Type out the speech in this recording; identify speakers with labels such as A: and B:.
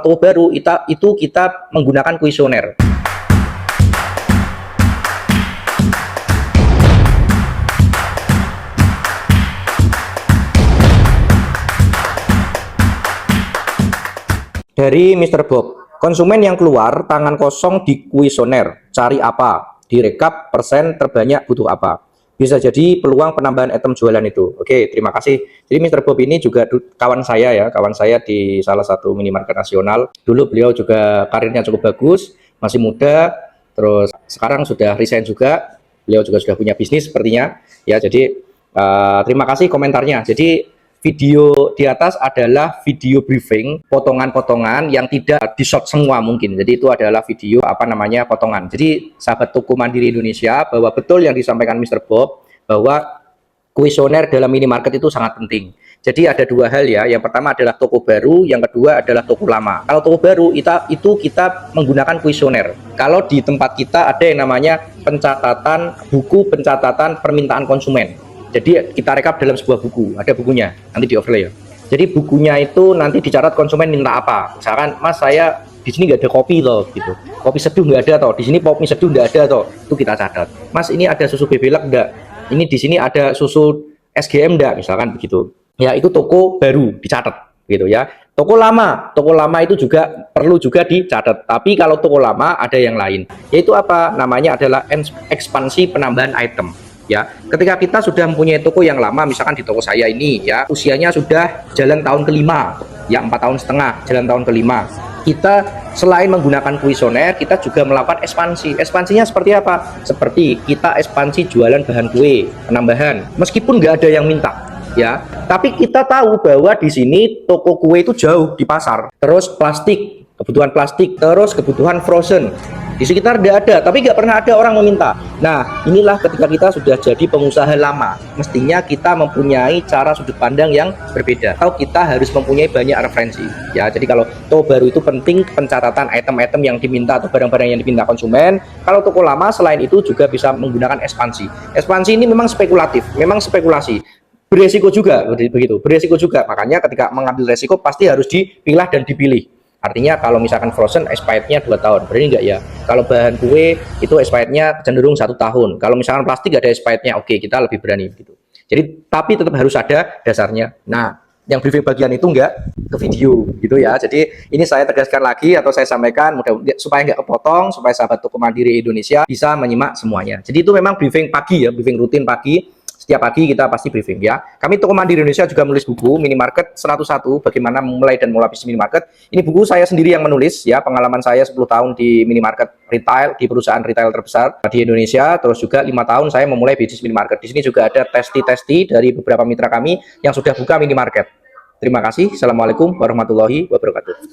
A: kalau toko baru itu kita menggunakan kuesioner. Dari Mr. Bob, konsumen yang keluar tangan kosong di kuesioner, cari apa? Direkap persen terbanyak butuh apa? Bisa jadi peluang penambahan item jualan itu. Oke, terima kasih. Jadi Mr. Bob ini juga kawan saya ya, kawan saya di salah satu minimarket nasional. Dulu beliau juga karirnya cukup bagus, masih muda, terus sekarang sudah resign juga. Beliau juga sudah punya bisnis sepertinya. Ya, jadi terima kasih komentarnya. Jadi video di atas adalah video briefing, potongan-potongan yang tidak di shot semua mungkin. Jadi itu adalah video potongan. Jadi sahabat toko Mandiri Indonesia, bahwa betul yang disampaikan Mr. Bob, bahwa kuesioner dalam minimarket itu sangat penting. Jadi ada dua hal ya. Yang pertama adalah toko baru, yang kedua adalah toko lama. Kalau toko baru itu kita menggunakan kuesioner. Kalau di tempat kita ada yang namanya buku pencatatan permintaan konsumen. Jadi kita rekap dalam sebuah buku, ada bukunya, nanti di overlay ya. Jadi bukunya itu nanti dicatat konsumen minta apa. Misalkan, Mas saya di sini nggak ada kopi loh, gitu. Kopi seduh nggak ada toh, di sini kopi seduh nggak ada toh, itu kita catat. Mas ini ada susu bebelak nggak? Ini di sini ada susu SGM nggak? Misalkan begitu. Ya itu toko baru dicatat, gitu ya. Toko lama itu juga perlu juga dicatat. Tapi kalau toko lama ada yang lain, yaitu apa? Namanya adalah ekspansi penambahan item. Ya, ketika kita sudah mempunyai toko yang lama, misalkan di toko saya ini ya, usianya sudah jalan tahun kelima, ya 4 tahun setengah, jalan tahun kelima. Kita selain menggunakan kuesioner, kita juga melakukan ekspansi. Ekspansinya seperti apa? Seperti kita ekspansi jualan bahan kue, penambahan. Meskipun nggak ada yang minta, ya, tapi kita tahu bahwa di sini toko kue itu jauh di pasar. Terus plastik, kebutuhan plastik, terus kebutuhan frozen. Di sekitar tidak ada, tapi nggak pernah ada orang meminta. Nah, inilah ketika kita sudah jadi pengusaha lama, mestinya kita mempunyai cara sudut pandang yang berbeda, atau kita harus mempunyai banyak referensi. Ya, jadi kalau toko baru itu penting pencatatan item-item yang diminta atau barang-barang yang diminta konsumen. Kalau toko lama selain itu juga bisa menggunakan ekspansi. Ekspansi ini memang spekulatif, memang spekulasi. Beresiko juga, begitu. Beresiko juga. Makanya ketika mengambil resiko pasti harus dipilah dan dipilih. Artinya kalau misalkan frozen expirednya 2 tahun, berarti enggak ya? Kalau bahan kue itu expirednya cenderung 1 tahun. Kalau misalkan plastik ada expirednya, oke, kita lebih berani gitu. Jadi tapi tetap harus ada dasarnya. Nah, yang briefing bagian itu enggak ke video gitu ya. Jadi ini saya tegaskan lagi atau saya sampaikan supaya enggak kepotong, supaya sahabat toko Mandiri Indonesia bisa menyimak semuanya. Jadi itu memang briefing pagi ya, briefing rutin pagi. Setiap pagi kita pasti briefing ya. Kami toko Mandiri Indonesia juga menulis buku Minimarket 101 bagaimana memulai dan mengolah bisnis minimarket. Ini buku saya sendiri yang menulis ya, pengalaman saya 10 tahun di minimarket retail, di perusahaan retail terbesar di Indonesia, terus juga 5 tahun saya memulai bisnis minimarket. Di sini juga ada testi-testi dari beberapa mitra kami yang sudah buka minimarket. Terima kasih. Assalamualaikum warahmatullahi wabarakatuh.